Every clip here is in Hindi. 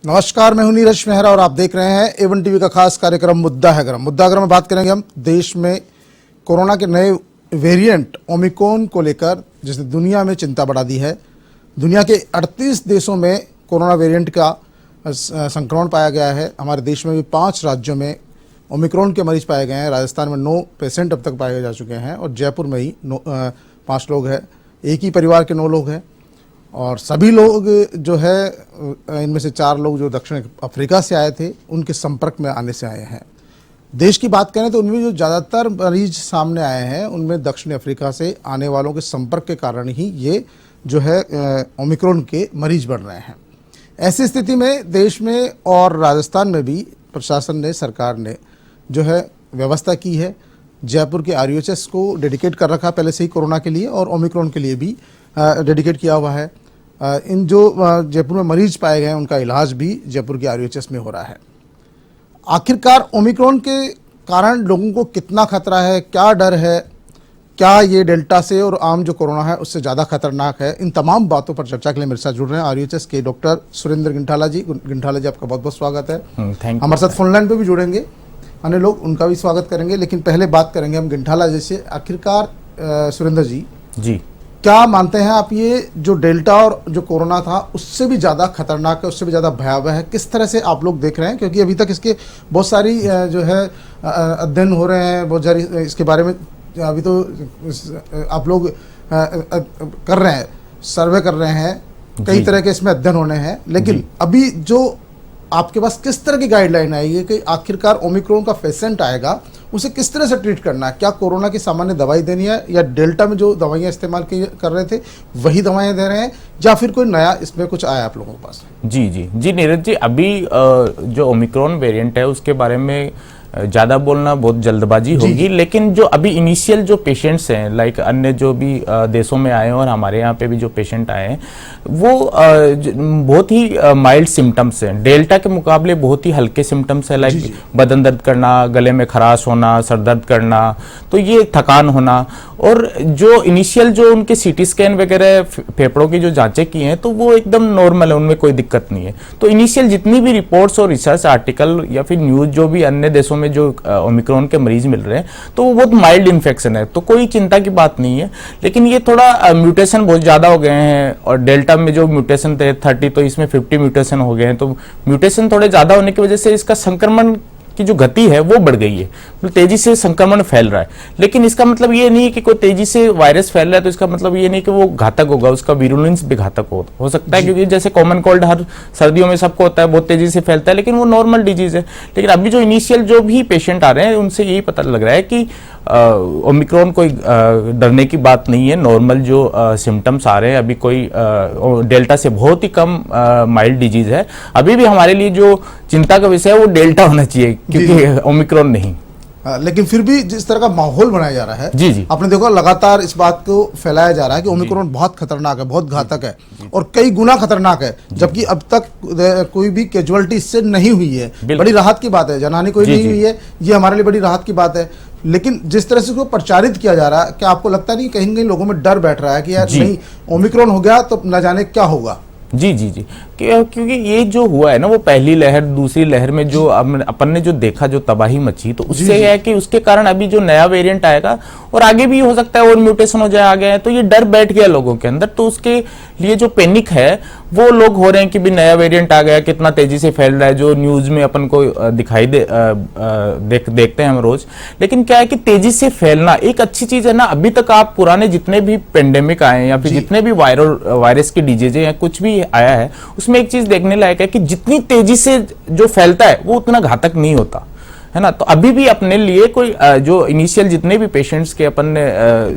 नमस्कार, मैं हूं नीरज मेहरा और आप देख रहे हैं एवन टीवी का खास कार्यक्रम मुद्दा है गरम। मुद्दा गरम में बात करेंगे हम देश में कोरोना के नए वेरिएंट ओमिक्रॉन को लेकर, जिसने दुनिया में चिंता बढ़ा दी है। दुनिया के 38 देशों में कोरोना वेरिएंट का संक्रमण पाया गया है। हमारे देश में भी 5 राज्यों में ओमिक्रॉन के मरीज पाए गए हैं। राजस्थान में 9 पेशेंट अब तक पाए जा चुके हैं और जयपुर में ही 5 लोग हैं। एक ही परिवार के 9 लोग हैं और सभी लोग जो है, इनमें से 4 लोग जो दक्षिण अफ्रीका से आए थे, उनके संपर्क में आने से आए हैं। देश की बात करें तो उनमें जो ज़्यादातर मरीज सामने आए हैं, उनमें दक्षिण अफ्रीका से आने वालों के संपर्क के कारण ही ये जो है ओमिक्रॉन के मरीज बढ़ रहे हैं। ऐसी स्थिति में देश में और राजस्थान में भी प्रशासन ने, सरकार ने जो है व्यवस्था की है। जयपुर के RUHS को डेडिकेट कर रखा पहले से ही कोरोना के लिए, और ओमिक्रॉन के लिए भी डेडिकेट किया हुआ है। इन जो जयपुर में मरीज पाए गए हैं, उनका इलाज भी जयपुर के RUHS में हो रहा है। आखिरकार ओमिक्रॉन के कारण लोगों को कितना खतरा है, क्या डर है, क्या ये डेल्टा से और आम जो कोरोना है उससे ज़्यादा खतरनाक है, इन तमाम बातों पर चर्चा के लिए मेरे साथ जुड़ रहे हैं RUHS के डॉक्टर सुरेंद्र गिंठाला जी। गिंठाला जी, आपका बहुत बहुत स्वागत है। हमारे साथ फोनलाइन पे भी जुड़ेंगे अन्य लोग, उनका भी स्वागत करेंगे। लेकिन पहले बात करेंगे हम गिंठाला जी से। आखिरकार सुरेंद्र जी, क्या मानते हैं आप, ये जो डेल्टा और जो कोरोना था उससे भी ज़्यादा खतरनाक है, उससे भी ज़्यादा भयावह है? किस तरह से आप लोग देख रहे हैं? क्योंकि अभी तक इसके बहुत सारी जो है अध्ययन हो रहे हैं, बहुत सारी इसके बारे में अभी तो आप लोग कर रहे हैं, सर्वे कर रहे हैं, कई तरह के इसमें अध्ययन होने हैं। लेकिन अभी जो आपके पास किस तरह की गाइडलाइन आएगी कि आखिरकार ओमिक्रॉन का पेशेंट आएगा, उसे किस तरह से ट्रीट करना है? क्या कोरोना की सामान्य दवाई देनी है, या डेल्टा में जो दवाइयाँ इस्तेमाल कर रहे थे वही दवाइयाँ दे रहे हैं, या फिर कोई नया इसमें कुछ आया आप लोगों के पास? जी नीरज जी, अभी जो ओमिक्रॉन वेरिएंट है उसके बारे में ज़्यादा बोलना बहुत जल्दबाजी होगी। लेकिन जो अभी इनिशियल जो पेशेंट्स हैं, लाइक अन्य जो भी देशों में आए हैं और हमारे यहाँ पे भी जो पेशेंट आए हैं, वो बहुत ही माइल्ड सिम्टम्स हैं। डेल्टा के मुकाबले बहुत ही हल्के सिम्टम्स हैं, लाइक बदन दर्द करना, गले में खराश होना, सर दर्द करना, तो ये थकान होना। और जो इनिशियल जो उनके CT स्कैन वगैरह फेफड़ों की जो जांचें की हैं, तो वो एकदम नॉर्मल है, उनमें कोई दिक्कत नहीं है। तो इनिशियल जितनी भी रिपोर्ट्स और रिसर्च आर्टिकल या फिर न्यूज़ जो भी अन्य देशों में जो ओमिक्रॉन के मरीज मिल रहे हैं, तो वो बहुत माइल्ड इन्फेक्शन है, तो कोई चिंता की बात नहीं है। लेकिन ये थोड़ा म्यूटेशन बहुत ज़्यादा हो गए हैं, और डेल्टा में जो म्यूटेशन थे 30, तो इसमें 50 म्यूटेशन हो गए हैं। तो म्यूटेशन थोड़े ज़्यादा होने की वजह से इसका संक्रमण की जो गति है वो बढ़ गई है, मतलब तेजी से संक्रमण फैल रहा है। लेकिन इसका मतलब ये नहीं है कि कोई तेजी से वायरस फैल रहा है तो इसका मतलब ये नहीं कि वो घातक होगा, उसका विरुलेंस भी घातक हो सकता है। क्योंकि जैसे कॉमन कोल्ड हर सर्दियों में सबको होता है, बहुत तेजी से फैलता है, लेकिन वो नॉर्मल डिजीज है। लेकिन अभी जो इनिशियल जो भी पेशेंट आ रहे हैं, उनसे यही पता लग रहा है कि ओमिक्रॉन कोई डरने की बात नहीं है। नॉर्मल जो सिम्टम्स आ रहे हैं, अभी कोई डेल्टा से बहुत ही कम माइल्ड डिजीज है। अभी भी हमारे लिए जो चिंता का विषय है वो डेल्टा होना चाहिए, क्योंकि ओमिक्रॉन नहीं। लेकिन फिर भी जिस तरह का माहौल बनाया जा रहा है, जी आपने देखा लगातार इस बात को फैलाया जा रहा है कि ओमिक्रॉन बहुत खतरनाक है, बहुत घातक है, और कई गुना खतरनाक है, जबकि अब तक कोई भी कैजुअलिटी इससे नहीं हुई है। बड़ी राहत की बात है, जनहानि कोई नहीं हुई है, ये हमारे लिए बड़ी राहत की बात है। लेकिन जिस तरह से इसको प्रचारित किया जा रहा है, क्या आपको लगता नहीं कहीं लोगों में डर बैठ रहा है कि यार नहीं, ओमिक्रॉन हो गया तो न जाने क्या होगा? जी क्योंकि ये जो हुआ है ना, वो पहली लहर दूसरी लहर में जो अपन ने जो देखा, जो तबाही मची, तो उससे है कि उसके कारण अभी जो नया वेरिएंट आएगा, और आगे भी हो सकता है और म्यूटेशन हो जाए आगे, तो ये डर बैठ गया लोगों के अंदर। तो उसके लिए जो पैनिक है वो लोग हो रहे हैं कि भी नया वेरिएंट आ गया, कितना तेजी से फैल रहा है, जो न्यूज में अपन को दिखाई देखते हैं हम रोज। लेकिन क्या है कि तेजी से फैलना एक अच्छी चीज है ना। अभी तक आप पुराने जितने भी पेंडेमिक आए हैं या फिर जितने भी वायरस की डिजीज या कुछ भी आया है, उसमें एक चीज देखने लायक है कि जितनी तेजी से जो फैलता है वो उतना घातक नहीं होता है ना। तो अभी भी अपने लिए कोई जो इनिशियल जितने भी पेशेंट्स के अपन ने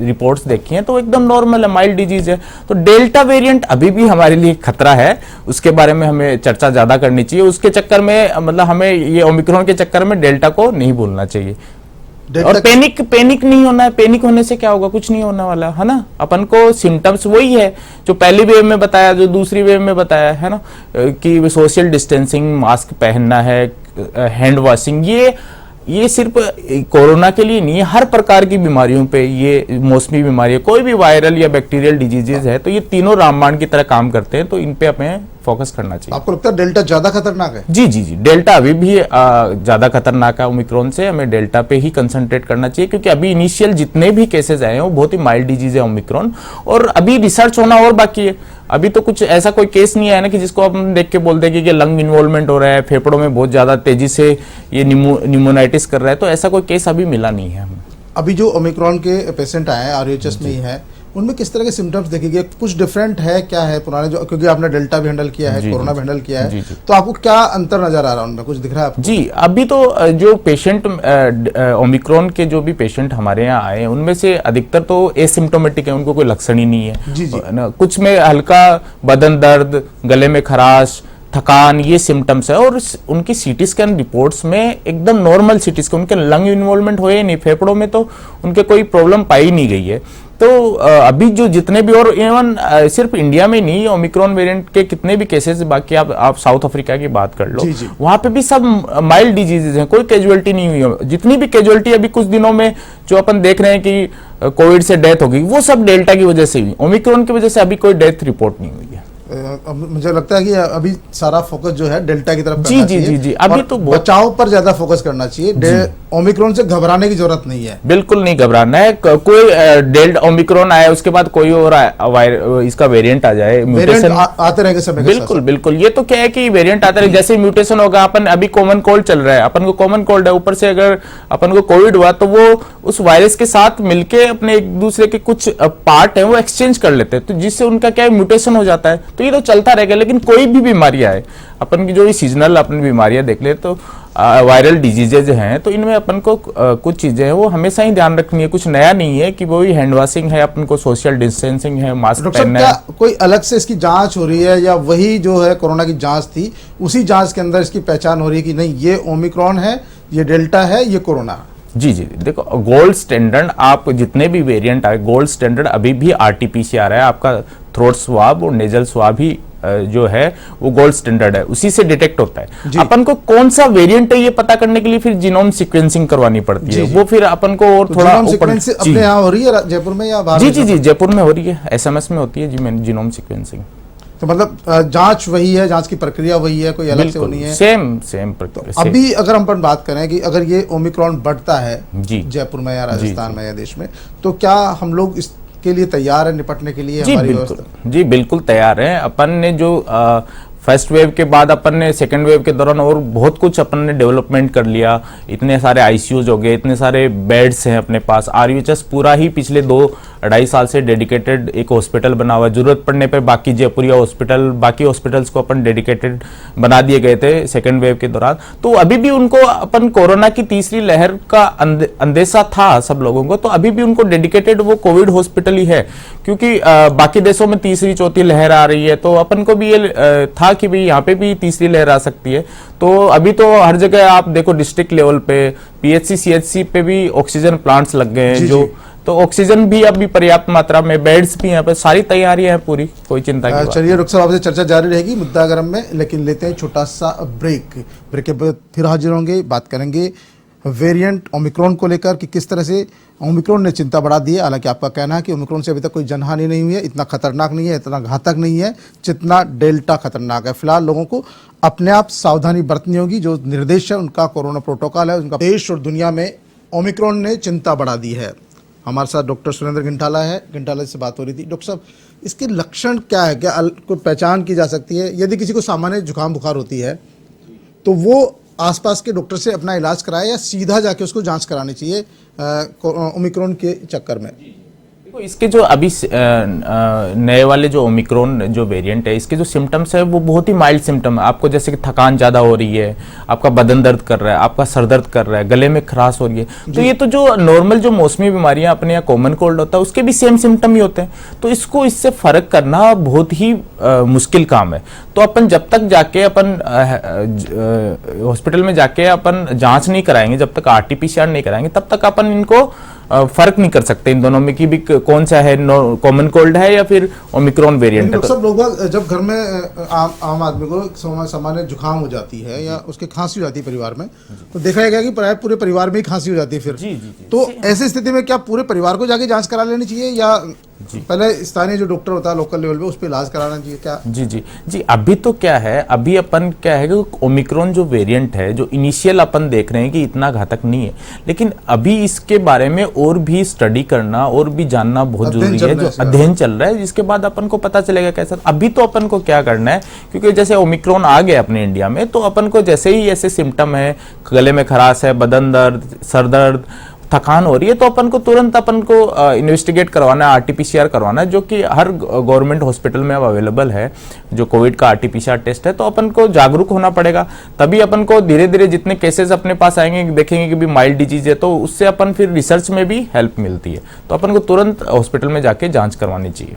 रिपोर्ट्स देखी हैं, तो एकदम नॉर्मल है, माइल्ड डिजीज है। तो डेल्टा वेरिएंट अभी भी हमारे लिए खतरा है, उसके बारे में हमें चर्चा ज्यादा करनी चाहिए। उसके चक्कर में मतलब हमें ये ओमिक्रॉन के चक्कर में डेल्टा को नहीं भूलना चाहिए। और पैनिक नहीं होना है। पैनिक होने से क्या होगा? कुछ नहीं होने वाला है ना। अपन को सिम्टम्स वही है जो पहली वेव में बताया, जो दूसरी वेव में बताया है ना, कि सोशल डिस्टेंसिंग, मास्क पहनना है, हैंड वॉशिंग, ये सिर्फ कोरोना के लिए नहीं है, हर प्रकार की बीमारियों पे, ये मौसमी बीमारी है, कोई भी वायरल या बैक्टीरियल डिजीजेज है, तो ये तीनों रामबाण की तरह काम करते हैं, तो इन पे हमें फोकस करना चाहिए। आपको लगता है डेल्टा ज्यादा खतरनाक है? जी जी जी, डेल्टा अभी भी ज्यादा खतरनाक है ओमिक्रॉन से, हमें डेल्टा पे ही कंसंट्रेट करना चाहिए, क्योंकि अभी इनिशियल जितने भी केसेस आए हैं वो बहुत ही माइल्ड डिजीज है ओमिक्रॉन, और अभी रिसर्च होना और बाकी है। अभी तो कुछ ऐसा कोई केस नहीं आया ना कि जिसको हम देख के बोल दें कि लंग इन्वॉल्वमेंट हो रहा है, फेफड़ों में बहुत ज्यादा तेजी से ये न्यूमोनाइटिस कर रहा है, तो ऐसा कोई केस अभी मिला नहीं है हमें। अभी जो ओमिक्रॉन के पेशेंट आए हैं आरयूएचएस में ही है, उनमें किस तरह के सिम्टम्स देखेंगे? कुछ डिफरेंट है क्या है पुराने जो, क्योंकि आपने डेल्टा भी हैंडल किया है, कोरोना भी हैंडल किया है, तो आपको क्या अंतर नजर आ रहा है उनमें? कुछ दिख रहा है आपको? जी, अभी तो जो पेशेंट ओमिक्रॉन के जो भी पेशेंट हमारे यहाँ आए हैं उनमें से अधिकतर तो एसिम्टोमेटिक है, उनको कोई लक्षण ही नहीं है। जी जी। कुछ में हल्का बदन दर्द, गले में खराश, थकान, ये सिम्टम्स है, और उनकी सीटी स्कैन रिपोर्ट्स में एकदम नॉर्मल सीटी स्कैन, उनके लंग इन्वॉल्वमेंट हुए नहीं, फेफड़ों में तो उनके कोई प्रॉब्लम पाई नहीं गई है। तो अभी जो जितने भी, और इवन सिर्फ इंडिया में नहीं, ओमिक्रॉन वेरिएंट के कितने भी केसेस, बाकी आप साउथ अफ्रीका की बात कर लो, वहां पे भी सब माइल्ड डिजीजेज हैं, कोई कैजुअलिटी नहीं हुई है। जितनी भी कैजुअलिटी अभी कुछ दिनों में जो अपन देख रहे हैं कि कोविड से डेथ हो गई, वो सब डेल्टा की वजह से हुई, ओमिक्रॉन की वजह से अभी कोई डेथ रिपोर्ट नहीं हुई है। मुझे लगता है कि अभी सारा फोकस जो है डेल्टा की तरफ करना चाहिए। जी, अभी तो बचाव पर ज्यादा फोकस करना चाहिए। ओमिक्रॉन से घबराने की जरूरत नहीं है, बिल्कुल नहीं घबराना है। कोई डेल्टा ओमिक्रॉन आया, उसके बाद कोई और इसका वेरिएंट आ जाए, म्यूटेशन आते रहेंगे समय, बिल्कुल बिल्कुल। ये तो क्या है कि वेरिएंट आते रहे, जैसे म्यूटेशन होगा, अपन अभी कॉमन कोल्ड चल रहा है, अपन को कॉमन कोल्ड है, ऊपर से अगर अपन को कोविड हुआ तो वो उस वायरस के साथ मिलके अपने एक दूसरे के कुछ पार्ट है वो एक्सचेंज कर लेते हैं, तो जिससे उनका क्या है, म्यूटेशन हो जाता है। तो ये तो चलता रहेगा, लेकिन कोई भी बीमारी आए, अपन की जो ये सीजनल अपनी बीमारियां देख ले, तो वायरल डिजीजेज हैं, तो इनमें अपन को कुछ चीजें हैं वो हमेशा ही ध्यान रखनी है। कुछ नया नहीं है कि वो ही हैंड वॉशिंग है, अपन को सोशल डिस्टेंसिंग है, मास्क पहनना है। कोई अलग से इसकी जांच हो रही है, या वही जो है कोरोना की जांच थी उसी जांच के अंदर इसकी पहचान हो रही है कि नहीं ये ओमिक्रॉन है, ये डेल्टा है, ये कोरोना? जी जी, देखो गोल्ड स्टैंडर्ड, आप जितने भी वेरिएंट आए, गोल्ड स्टैंडर्ड अभी भी आरटीपीसीआर है, आपका थ्रोट स्वाब और नेजल स्वाब ही जो है वो गोल्ड स्टैंडर्ड है, उसी से डिटेक्ट होता है। अपन को कौन सा वेरिएंट है ये पता करने के लिए फिर जीनोम सीक्वेंसिंग करवानी पड़ती है, वो फिर अपन को और थोड़ा अपने यहाँ हो रही है जयपुर में या बाहर? जी जी जी, जयपुर में हो रही है, एसएमएस में होती है जी जीनोम सीक्वेंसिंग। तो मतलब जांच वही है, जांच की प्रक्रिया वही है, कोई अलग से नहीं है, सेम प्रक्रिया। तो अभी अगर हम बात करें कि अगर ये ओमिक्रॉन बढ़ता है जयपुर में या राजस्थान में या देश में, तो क्या हम लोग इसके लिए तैयार है, निपटने के लिए? जी बिल्कुल तैयार है। अपन ने जो फर्स्ट वेव के बाद अपन ने सेकेंड वेव के दौरान और बहुत कुछ अपन ने डेवलपमेंट कर लिया, इतने सारे आईसीयूज हो गए, इतने सारे बेड्स हैं अपने पास। आरयूएचएस पूरा ही पिछले 2-2.5 साल से डेडिकेटेड एक हॉस्पिटल बना हुआ है, जरूरत पड़ने पर बाकी जयपुरिया हॉस्पिटल, बाकी हॉस्पिटल्स को अपन डेडिकेटेड बना दिए गए थे सेकेंड वेव के दौरान। तो अभी भी उनको अपन कोरोना की तीसरी लहर का अंदेशा था सब लोगों को, तो अभी भी उनको डेडिकेटेड वो कोविड हॉस्पिटल ही है, क्योंकि बाकी देशों में तीसरी चौथी लहर आ रही है, तो अपन को भी ये था कि भाई यहाँ पे भी तीसरी लहर आ सकती है। तो अभी तो हर जगह आप देखो, डिस्ट्रिक्ट लेवल पे, पीएचसी सीएचसी पे भी ऑक्सीजन प्लांट्स लग गए हैं, जो तो ऑक्सीजन भी अभी पर्याप्त मात्रा में, बेड्स भी यहाँ पे, सारी तैयारियां हैं पूरी, कोई चिंता की बात। चलिए डॉक्टर साहब, आपसे चर्चा जारी रहेगी मुद्दा गरम में, लेकिन लेते हैं छोटा सा ब्रेक के बाद फिर हाजिर होंगे। बात करेंगे वेरिएंट ओमिक्रॉन को लेकर कि किस तरह से ओमिक्रॉन ने चिंता बढ़ा दी है। हालांकि आपका कहना है कि ओमिक्रॉन से अभी तक कोई जनहानि नहीं हुई है, इतना खतरनाक नहीं है, इतना घातक नहीं है जितना डेल्टा खतरनाक है। फिलहाल लोगों को अपने आप सावधानी बरतनी होगी, जो निर्देश है उनका, कोरोना प्रोटोकॉल है उनका। देश और दुनिया में ओमिक्रॉन ने चिंता बढ़ा दी है। हमारे साथ डॉक्टर सुरेंद्र घिंटाला है, घिंटाला से बात हो रही थी। डॉक्टर साहब, इसके लक्षण क्या है, क्या कोई पहचान की जा सकती है? यदि किसी को सामान्य जुकाम बुखार होती है तो वो आसपास के डॉक्टर से अपना इलाज कराए, या सीधा जाके उसको जांच करानी चाहिए ओमिक्रॉन के चक्कर में? देखो, इसके जो अभी नए वाले जो ओमिक्रॉन जो वेरिएंट है, इसके जो सिम्टम्स है वो बहुत ही माइल्ड सिम्टम है। आपको जैसे कि थकान ज़्यादा हो रही है, आपका बदन दर्द कर रहा है, आपका सर दर्द कर रहा है, गले में खराश हो रही है, तो ये तो जो नॉर्मल जो मौसमी बीमारियां अपने यहाँ कॉमन कोल्ड होता है उसके भी सेम सिम्टम ही होते हैं। तो इसको इससे फर्क करना बहुत ही मुश्किल काम है। तो अपन जब तक जाके अपन हॉस्पिटल में जाके अपन जांच नहीं कराएंगे, जब तक आरटीपीसीआर नहीं कराएंगे, तब तक अपन इनको फर्क नहीं कर सकते इन दोनों में कि भी कौन सा है, कॉमन कोल्ड है या फिर ओमिक्रॉन वेरिएंट है। सब लोग जब घर में आम आदमी को सामान्य जुकाम हो जाती है या उसके खांसी हो जाती है परिवार में, तो देखा गया कि प्राय पूरे परिवार में ही खांसी हो जाती है फिर। जी जी जी। तो ऐसी स्थिति में क्या पूरे परिवार को जाके जांच करा लेनी चाहिए या पहले स्थानीय जो डॉक्टर होता है लोकल लेवल पे उस पर इलाज कराना चाहिए क्या? जी जी जी। अभी तो क्या है, अभी अपन क्या है कि ओमिक्रॉन जो वेरिएंट है, जो इनिशियल अपन देख रहे हैं कि इतना घातक नहीं है, लेकिन अभी इसके बारे में और भी स्टडी करना और भी जानना बहुत जरूरी है, जो अध्ययन चल रहा है, जिसके बाद अपन को पता चलेगा कैसा। अभी तो अपन को क्या करना है, क्योंकि जैसे ओमिक्रॉन आ गया अपने इंडिया में, तो अपन को जैसे ही ऐसे सिम्टम है, गले में खराश है, बदन दर्द, सर दर्द, थकान हो रही है, तो अपन को तुरंत अपन को इन्वेस्टिगेट करवाना है, आरटीपीसीआर करवाना है, जो कि हर गवर्नमेंट हॉस्पिटल में अब अवेलेबल है, जो कोविड का आरटीपीसीआर टेस्ट है। तो अपन को जागरूक होना पड़ेगा, तभी अपन को धीरे धीरे जितने केसेस अपने पास आएंगे, देखेंगे कि भी माइल्ड डिजीज है, तो उससे अपन फिर रिसर्च में भी हेल्प मिलती है। तो अपन को तुरंत हॉस्पिटल में जाके जाँच करवानी चाहिए।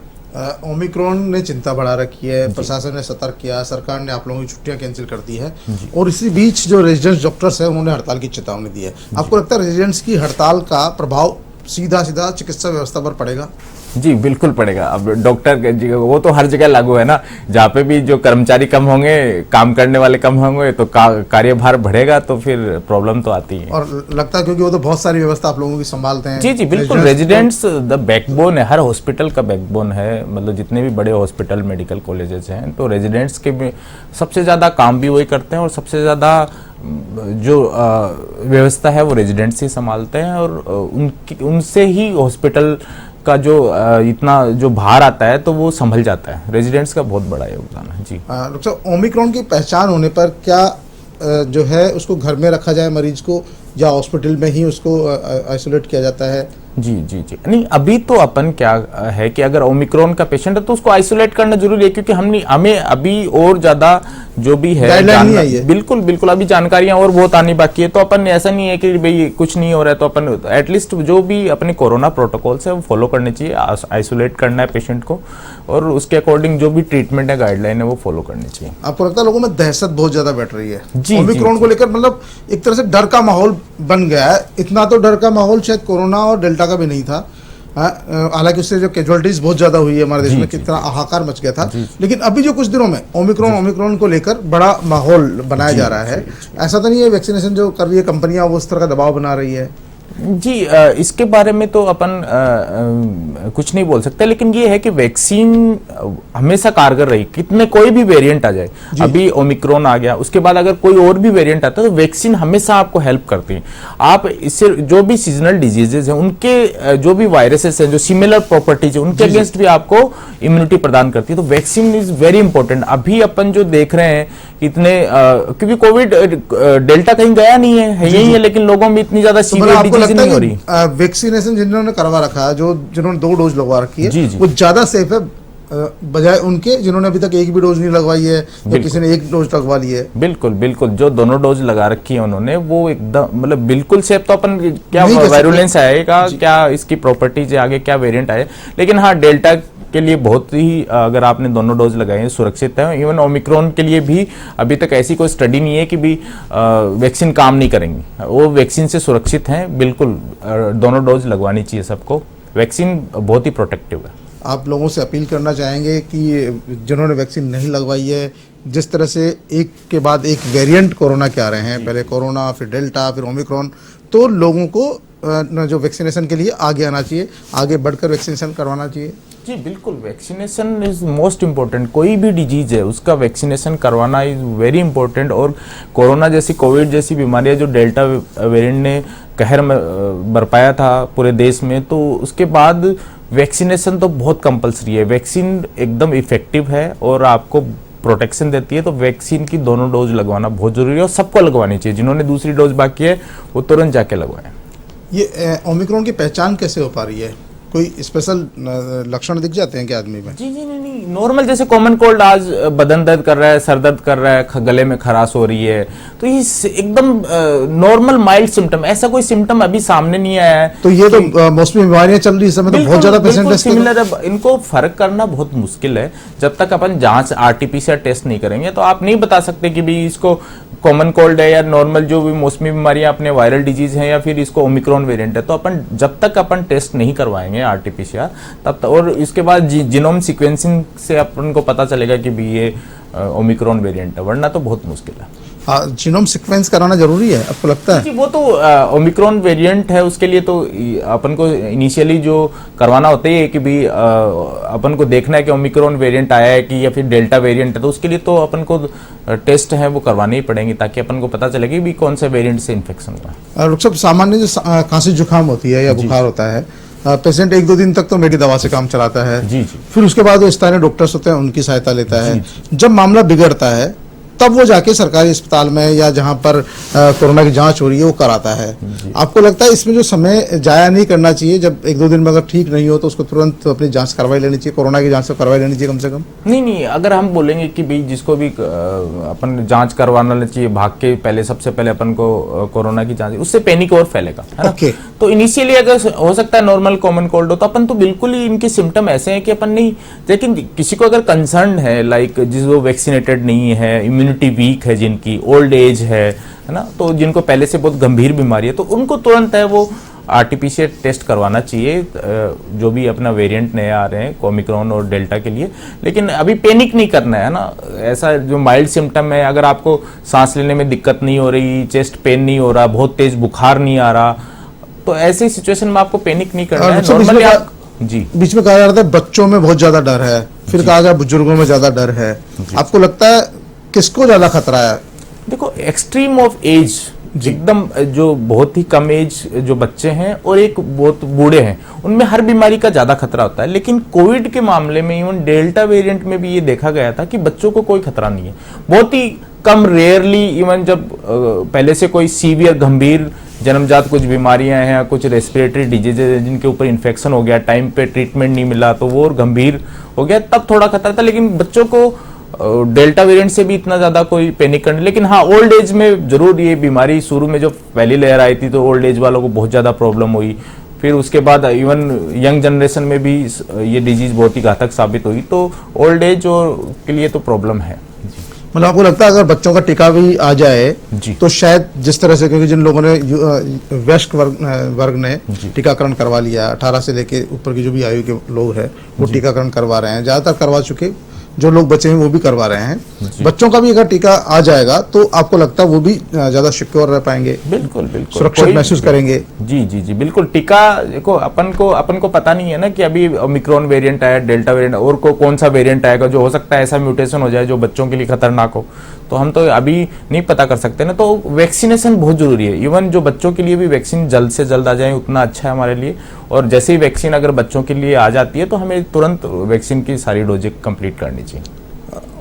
ओमिक्रॉन ने चिंता बढ़ा रखी है, प्रशासन ने सतर्क किया, सरकार ने आप लोगों की छुट्टियां कैंसिल कर दी है, और इसी बीच जो रेजिडेंट्स डॉक्टर्स हैं उन्होंने हड़ताल की चेतावनी दी है। आपको लगता है रेजिडेंट्स की हड़ताल का प्रभाव सीधा सीधा चिकित्सा व्यवस्था पर पड़ेगा? जी बिल्कुल पड़ेगा। अब डॉक्टर वो तो हर जगह लागू है ना, जहाँ पे भी जो कर्मचारी कम होंगे, काम करने वाले कम होंगे, तो कार्यभार बढ़ेगा, तो फिर प्रॉब्लम तो आती है। और लगता है क्योंकि वो तो बहुत सारी व्यवस्था आप लोगों की संभालते हैं। जी जी बिल्कुल। रेजिडेंट्स द बैकबोन है, हर हॉस्पिटल का बैकबोन है, मतलब जितने भी बड़े हॉस्पिटल मेडिकल कॉलेजेस हैं, तो रेजिडेंट्स के भी सबसे ज़्यादा काम भी वही करते हैं, और सबसे ज़्यादा जो व्यवस्था है वो रेजिडेंट्स ही संभालते हैं, और उनसे ही हॉस्पिटल का जो इतना जो भार आता है तो वो संभल जाता है। रेजिडेंट्स का बहुत बड़ा योगदान है। जी डॉक्टर साहब, ओमिक्रॉन की पहचान होने पर क्या जो है उसको घर में रखा जाए मरीज को, या हॉस्पिटल में ही उसको आइसोलेट किया जाता है? जी जी जी। नहीं, अभी तो अपन क्या है कि अगर ओमिक्रॉन का पेशेंट है तो उसको आइसोलेट करना जरूरी है, क्योंकि हमें अभी और ज्यादा जो भी है बिल्कुल बिल्कुल अभी जानकारियां और बहुत आनी बाकी है। तो अपन ऐसा नहीं है कि भाई कुछ नहीं हो रहा है, तो अपन एटलीस्ट जो भी अपने कोरोना प्रोटोकॉल्स है वो फॉलो करने चाहिए, आइसोलेट करना है पेशेंट को, और उसके अकॉर्डिंग जो भी ट्रीटमेंट है, गाइडलाइन है, वो फॉलो करनी चाहिए। आपको लगता है लोगों में दहशत बहुत ज्यादा बैठ रही है ओमिक्रॉन को लेकर, मतलब एक तरह से डर का माहौल बन गया है? इतना तो डर का माहौल शायद कोरोना और डेल्टा का भी नहीं था, हालांकि उससे जो कैजुअलिटीज बहुत ज्यादा हुई है हमारे देश में, कितना हाहाकार मच गया था, लेकिन अभी जो कुछ दिनों में ओमिक्रॉन को लेकर बड़ा माहौल बनाया जा रहा है। ऐसा तो नहीं है वैक्सीनेशन जो कर रही है कंपनियां वो उस तरह का दबाव बना रही है? जी इसके बारे में तो अपन कुछ नहीं बोल सकते, लेकिन ये है कि वैक्सीन हमेशा कारगर रही, कितने कोई भी वेरिएंट आ जाए। अभी ओमिक्रॉन आ गया, उसके बाद अगर कोई और भी वेरिएंट आता है तो वैक्सीन हमेशा आपको हेल्प करती है। आप इससे जो भी सीजनल डिजीजेज हैं, उनके जो भी वायरसेस हैं, जो सिमिलर प्रॉपर्टीज है, उनके अगेंस्ट भी आपको इम्यूनिटी प्रदान करती है। तो वैक्सीन इज वेरी इंपॉर्टेंट। अभी अपन जो देख रहे हैं इतने क्योंकि कोविड डेल्टा कहीं गया नहीं है, यही है, लेकिन लोगों में इतनी ज्यादा सीवियर डिजीज नहीं हो रही। वैक्सीनेशन जिन्होंने करवा रखा है, जिन्होंने 2 डोज लगवा रखी है, वो ज्यादा सेफ है बजाय उनके जिन्होंने अभी तक एक भी डोज नहीं लगवाई है, या किसी ने 1 डोज लगवा ली है। बिल्कुल बिल्कुल। जो दोनों डोज लगा रखी है उन्होंने, वो एकदम मतलब बिल्कुल सेफ। तो अपन क्या वायरुलेंस आएगा, क्या इसकी प्रॉपर्टीज आगे, क्या वेरिएंट आए, लेकिन हाँ डेल्टा के लिए बहुत ही, अगर आपने दोनों डोज लगाए हैं, सुरक्षित है। इवन ओमिक्रॉन के लिए भी अभी तक ऐसी कोई स्टडी नहीं है कि भी वैक्सीन काम नहीं करेंगी, वो वैक्सीन से सुरक्षित हैं। बिल्कुल दोनों डोज लगवानी चाहिए सबको, वैक्सीन बहुत ही प्रोटेक्टिव है। आप लोगों से अपील करना चाहेंगे कि जिन्होंने वैक्सीन नहीं लगवाई है, जिस तरह से एक के बाद एक वेरिएंट कोरोना के आ रहे हैं, पहले कोरोना, फिर डेल्टा, फिर ओमिक्रॉन, तो लोगों को जो वैक्सीनेशन के लिए आगे आना चाहिए, आगे बढ़कर वैक्सीनेशन करवाना चाहिए? जी बिल्कुल। Vaccination is most important. कोई भी डिजीज है उसका वैक्सीनेशन करवाना इज वेरी इंपॉर्टेंट। और कोरोना जैसी, कोविड जैसी बीमारियां जो डेल्टा वेरिएंट ने कहर में बरपाया था पूरे देश में, तो उसके बाद वैक्सीनेशन तो बहुत कंपलसरी है। वैक्सीन एकदम इफेक्टिव है और आपको प्रोटेक्शन देती है, तो वैक्सीन की दोनों डोज लगवाना बहुत जरूरी है, और सबको लगवानी चाहिए। जिन्होंने दूसरी डोज बाकी है वो तुरंत जाके लगवाएं। ये ओमिक्रॉन की पहचान कैसे हो पा रही है? कोई स्पेशल लक्षण दिख जाते हैं क्या आदमी में? जी जी, नहीं नॉर्मल जैसे कॉमन कोल्ड, आज बदन दर्द कर रहा है, सर दर्द कर रहा है, गले में खराश हो रही है, तो ये एकदम नॉर्मल माइल्ड सिम्टम, ऐसा कोई सिम्टम अभी सामने नहीं आया है। तो ये तो मौसमी बीमारियां चल रही है, इस समय तो बहुत ज्यादा पेशेंट सिमिलर है। इनको फर्क करना बहुत मुश्किल है जब तक अपन जांच आरटीपीसीआर टेस्ट नहीं करेंगे। तो आप नहीं बता सकते कि भाई इसको कॉमन कोल्ड है या नॉर्मल जो भी मौसमी बीमारियां अपने वायरल डिजीज हैं या फिर इसको ओमिक्रॉन वेरिएंट है। तो अपन जब तक अपन टेस्ट नहीं करवाएंगे आरटीपीसीआर तब तक, और इसके बाद जीनोम सीक्वेंसिंग से अपन को पता चलेगा कि भी ये ओमिक्रॉन वेरिएंट है, वरना तो बहुत मुश्किल है। जीनोम सीक्वेंस कराना जरूरी है आपको लगता है? जी, वो तो ओमिक्रॉन वेरिएंट है, उसके लिए तो अपन को इनिशियली जो करवाना होता है कि भी अपन को देखना है कि ओमिक्रॉन वेरिएंट आया है कि या फिर डेल्टा वेरिएंट है। तो उसके लिए तो अपन को टेस्ट है वो करवाने ही पड़ेंगे ताकि अपन को पता चले कि भी कौन सा वेरिएंट से इन्फेक्शन हुआ है। डॉक्टर साहब, सामान्य जो खांसी जुकाम होती है या बुखार होता है, पेशेंट 1-2 दिन तक तो मेडी दवा से काम चलाता है। जी जी। फिर उसके बाद वो स्थानीय डॉक्टर्स होते हैं, उनकी सहायता लेता है। जब मामला बिगड़ता है तब वो जाके सरकारी अस्पताल में या जहां पर कोरोना की जांच हो रही है वो कराता है। आपको लगता है इसमें जो समय जाया नहीं करना चाहिए, जब 1-2 दिन में अगर ठीक नहीं हो तो उसको तुरंत अपनी जांच करवाई लेनी चाहिए, कोरोना की जांच तो करवाई लेनी चाहिए कम से कम? नहीं, अगर हम बोलेंगे कि भाई जिसको भी अपन जांच करवाना चाहिए, भाग के पहले सबसे पहले अपन को कोरोना की जांच, उससे पैनिक और फैलेगा, है ना? तो इनिशियली अगर हो सकता है नॉर्मल कॉमन कोल्ड हो तो अपन तो बिल्कुल ही इनके सिम्टम ऐसे हैं कि अपन नहीं, लेकिन किसी को अगर कंसर्न है, लाइक जिसको वैक्सीनेटेड नहीं है, इम्यूनिटी वीक है, जिनकी ओल्ड एज है ना, तो जिनको पहले से बहुत गंभीर बीमारी है, तो उनको तुरंत है वो आरटीपीसीआर टेस्ट करवाना चाहिए, जो भी अपना वेरिएंट नए आ रहे हैं ओमिक्रॉन और डेल्टा के लिए। लेकिन अभी पैनिक नहीं करना है ना, ऐसा जो माइल्ड सिम्टम है, अगर आपको सांस लेने में दिक्कत नहीं हो रही, चेस्ट पेन नहीं हो रहा, बहुत तेज बुखार नहीं आ रहा, तो ऐसी सिचुएशन में आपको पैनिक नहीं करना है। नॉर्मली आप जी, बीच में कहा जा रहा था बच्चों में बहुत ज्यादा डर है, फिर कहा गया बुजुर्गों में ज्यादा डर है। आपको लगता है किसको ज्यादा खतरा है? देखो, एक्सट्रीम ऑफ एज, एकदम जो बहुत ही कम एज जो बच्चे हैं और एक बहुत बूढ़े हैं, उनमें हर बीमारी का ज्यादा खतरा होता है। लेकिन कोविड के मामले में, इवन डेल्टा वेरिएंट में भी ये देखा गया था कि बच्चों को कोई खतरा नहीं है, बहुत ही कम, रेयरली, इवन जब पहले से कोई सीवियर गंभीर जन्मजात कुछ बीमारियां हैं या कुछ रेस्पिरेटरी डिजीजेज जिनके ऊपर इन्फेक्शन हो गया, टाइम पे ट्रीटमेंट नहीं मिला तो वो और गंभीर हो गया, तब थोड़ा खतरा था। लेकिन बच्चों को डेल्टा वेरिएंट से भी इतना ज्यादा कोई पैनिक करने, लेकिन हाँ, ओल्ड एज में जरूर ये बीमारी शुरू में जो पहली लहर आई थी तो ओल्ड एज वालों को बहुत ज्यादा प्रॉब्लम हुई, फिर उसके बाद इवन यंग जनरेशन में भी ये डिजीज बहुत ही घातक साबित हुई, तो ओल्ड एज के लिए तो प्रॉब्लम है। मतलब आपको लगता है अगर बच्चों का टीका भी आ जाए तो शायद जिस तरह से, क्योंकि जिन लोगों ने वयस्क वर्ग ने टीकाकरण करवा लिया, 18 से लेके ऊपर की जो भी आयु के लोग हैं वो टीकाकरण करवा रहे हैं, ज्यादातर करवा चुके, जो लोग बचे हैं वो भी करवा रहे हैं। बच्चों का भी अगर टीका आ जाएगा तो आपको लगता है वो भी ज्यादा सिक्योर रह पाएंगे? बिल्कुल बिल्कुल, सुरक्षित महसूस करेंगे। जी जी जी, बिल्कुल। टीका देखो, अपन को पता नहीं है ना कि अभी ओमिक्रॉन वेरिएंट आया, डेल्टा वेरिएंट, और कौन सा वेरिएंट आएगा, जो हो सकता है ऐसा म्यूटेशन हो जाए जो बच्चों के लिए खतरनाक हो, तो हम तो अभी नहीं पता कर सकते ना। तो वैक्सीनेशन बहुत जरूरी है, इवन जो बच्चों के लिए भी वैक्सीन जल्द से जल्द आ जाए उतना अच्छा है हमारे लिए। और जैसे ही वैक्सीन अगर बच्चों के लिए आ जाती है तो हमें तुरंत वैक्सीन की सारी डोजेज कंप्लीट करनी चाहिए।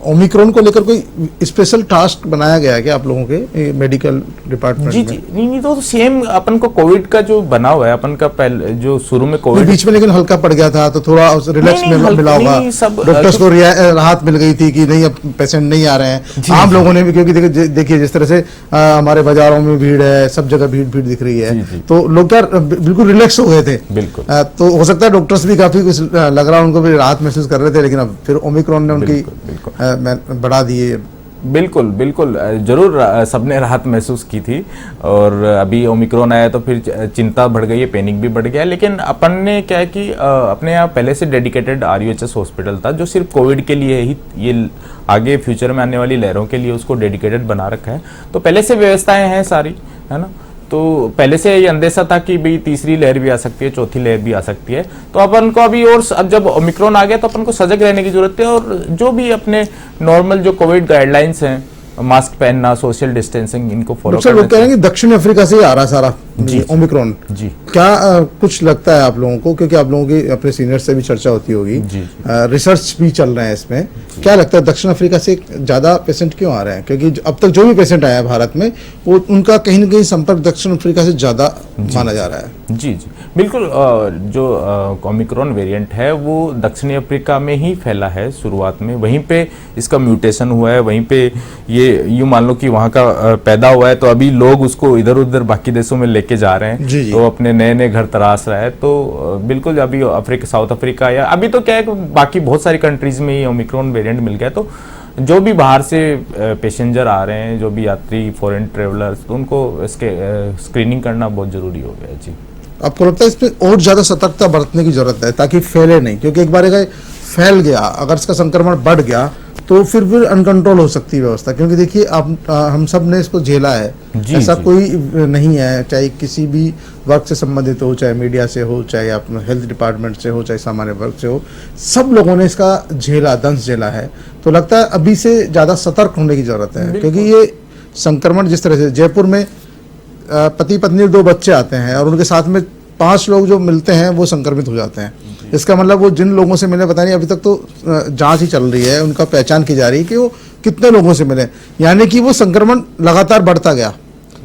ओमिक्रॉन को लेकर कोई स्पेशल टास्क बनाया गया है क्या आप लोगों के मेडिकल डिपार्टमेंट जी में? जी, नहीं, तो सेम अपन को कोविड का जो बना हुआ है, अपन का पहले जो शुरू में कोविड बीच में लेकिन हल्का पड़ गया था तो थोड़ा रिलैक्स में मिला होगा, डॉक्टर्स को राहत मिल गई थी कि नहीं अब पेशेंट नहीं आ रहे हैं। आम लोगों ने भी, क्योंकि देखिए जिस तरह से हमारे बाजारों में भीड़ है, सब जगह भीड़ दिख रही है, तो लोग क्या बिल्कुल रिलैक्स हो गए थे। बिल्कुल, तो हो सकता है डॉक्टर्स भी काफी कुछ लग रहा है उनको भी राहत महसूस कर रहे थे, लेकिन अब फिर ओमिक्रॉन ने उनकी बढ़ा दिए। बिल्कुल बिल्कुल, जरूर सबने राहत महसूस की थी, और अभी ओमिक्रॉन आया तो फिर चिंता बढ़ गई है, पैनिक भी बढ़ गया। लेकिन अपन ने क्या है कि अपने यहाँ पहले से डेडिकेटेड RUHS हॉस्पिटल था जो सिर्फ कोविड के लिए ही, ये आगे फ्यूचर में आने वाली लहरों के लिए उसको डेडिकेटेड बना रखा है। तो पहले से व्यवस्थाएं हैं सारी, है ना। तो पहले से ये अंदेशा था कि भाई तीसरी लहर भी आ सकती है, चौथी लहर भी आ सकती है, तो अपन को अभी, और अब जब ओमिक्रॉन आ गया तो अपन को सजग रहने की जरूरत है। और जो भी अपने नॉर्मल जो कोविड गाइडलाइंस हैं, मास्क पहनना, सोशल डिस्टेंसिंग, इनको फॉलो करना। लोग कह रहे हैं कि दक्षिण अफ्रीका से ही आ रहा सारा जी, ओमिक्रॉन जी। क्या कुछ लगता है आप लोगों को, क्योंकि आप लोगों की अपने सीनियर से भी चर्चा होती होगी, जी। रिसर्च भी चल रहे हैं इसमें, क्या लगता है दक्षिण अफ्रीका से ज्यादा पेशेंट क्यों आ रहे हैं? क्योंकि अब तक जो भी पेशेंट आया है भारत में वो उनका कहीं ना कहीं संपर्क दक्षिण अफ्रीका से ज्यादा माना जा रहा है। जी जी बिल्कुल। जो ओमिक्रॉन वेरिएंट है वो दक्षिणी अफ्रीका में ही फैला है शुरुआत में, वहीं पे इसका म्यूटेशन हुआ है, वहीं पे ये यूं मान लो कि वहाँ का पैदा हुआ है, तो अभी लोग उसको इधर उधर बाकी देशों में लेके जा रहे हैं। जी, जी। तो अपने नए नए घर तराश रहा है। तो बिल्कुल अभी अफ्रीका, साउथ अफ्रीका या अभी तो क्या है कि बाकी बहुत सारी कंट्रीज में ये ओमिक्रॉन वेरिएंट मिल गया। तो जो भी बाहर से पैसेंजर आ रहे हैं, जो भी यात्री फॉरेन ट्रेवलर्स, तो उनको इसके स्क्रीनिंग करना बहुत जरूरी हो गया है। जी। आपको लगता है इसमें और ज्यादा सतर्कता बरतने की जरूरत है ताकि फैले नहीं? क्योंकि एक बार अगर फैल गया, अगर इसका संक्रमण बढ़ गया तो फिर अनकंट्रोल हो सकती है व्यवस्था। क्योंकि देखिए आप हम सब ने इसको झेला है, जी, ऐसा जी। कोई नहीं है, चाहे किसी भी वर्ग से संबंधित हो, चाहे मीडिया से हो, चाहे आप हेल्थ डिपार्टमेंट से हो, चाहे सामान्य वर्ग से हो, सब लोगों ने इसका झेला, दंश झेला है। तो लगता है अभी से ज्यादा सतर्क होने की जरूरत है, क्योंकि ये संक्रमण जिस तरह से जयपुर में पति पत्नी 2 बच्चे आते हैं और उनके साथ में 5 लोग जो मिलते हैं वो संक्रमित हो जाते हैं। इसका मतलब वो जिन लोगों से मिले, पता नहीं, अभी तक तो जांच ही चल रही है, उनका पहचान की जा रही है कि वो कितने लोगों से मिले, यानी कि वो संक्रमण लगातार बढ़ता गया।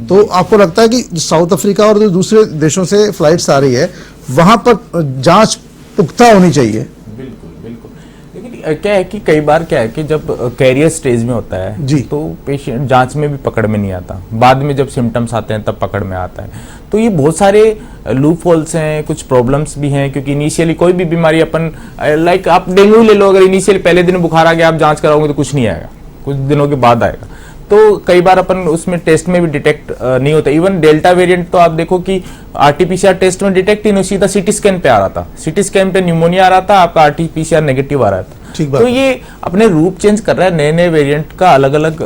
तो आपको लगता है कि साउथ अफ्रीका और जो दूसरे देशों से फ्लाइट्स आ रही है वहां पर जांच पुख्ता होनी चाहिए? बिल्कुल बिल्कुल। लेकिन क्या है कि कई बार क्या है कि जब कैरियर स्टेज में होता है जी। तो पेशेंट जांच में भी पकड़ में नहीं आता, बाद में जब सिम्टम्स आते हैं तब पकड़ में आता है। तो ये बहुत सारे लूप होल्स हैं, कुछ प्रॉब्लम्स भी हैं। क्योंकि इनिशियली कोई भी बीमारी अपन लाइक आप डेंगू ले लो, अगर इनिशियली पहले दिन बुखार आ गया, आप जांच कराओगे तो कुछ नहीं आएगा, कुछ दिनों के बाद आएगा। तो कई बार अपन उसमें टेस्ट में भी डिटेक्ट नहीं होता। इवन डेल्टा वेरिएंट तो आप देखो कि आरटीपीसीआर टेस्ट में डिटेक्ट ही नहीं, सीधा सीटी स्कैन पे आ रहा था, सीटी स्कैन पे न्यूमोनिया आ रहा था, आपका आरटीपीसीआर नेगेटिव आ रहा था। ठीक बात तो है। ये अपने रूप चेंज कर रहा है, नए नए वेरिएंट का अलग अलग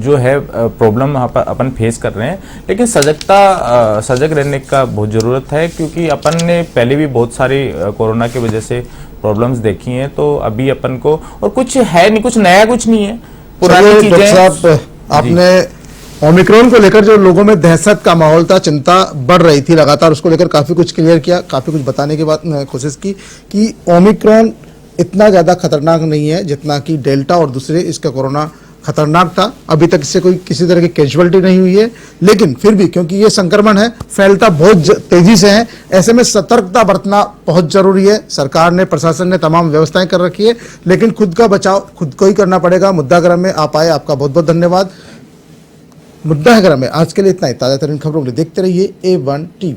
जो है प्रॉब्लम अपन फेस कर रहे हैं। लेकिन सजग रहने का बहुत जरूरत है, क्योंकि अपन ने पहले भी बहुत सारी कोरोना की वजह से प्रॉब्लम्स देखी हैं। तो अभी अपन को और कुछ है नहीं, कुछ नया कुछ नहीं है, पुरानी चलिए, डॉक्टर चीजें। साहब, आपने ओमिक्रॉन को लेकर जो लोगों में दहशत का माहौल था, चिंता बढ़ रही थी लगातार, उसको लेकर काफी कुछ क्लियर किया, काफी कुछ बताने के बाद कोशिश की कि ओमिक्रॉन इतना ज्यादा खतरनाक नहीं है जितना कि डेल्टा और दूसरे इसका कोरोना खतरनाक था। अभी तक इससे कोई किसी तरह की कैजुअलिटी नहीं हुई है, लेकिन फिर भी क्योंकि ये संक्रमण है, फैलता बहुत तेजी से है, ऐसे में सतर्कता बरतना बहुत जरूरी है। सरकार ने, प्रशासन ने तमाम व्यवस्थाएं कर रखी है, लेकिन खुद का बचाव खुद को ही करना पड़ेगा। मुद्दागृह में आप आए, आपका बहुत बहुत धन्यवाद। मुद्दागृह में आज के लिए इतना ही। ताजा तरीन खबरों के लिए देखते रहिए A1 TV।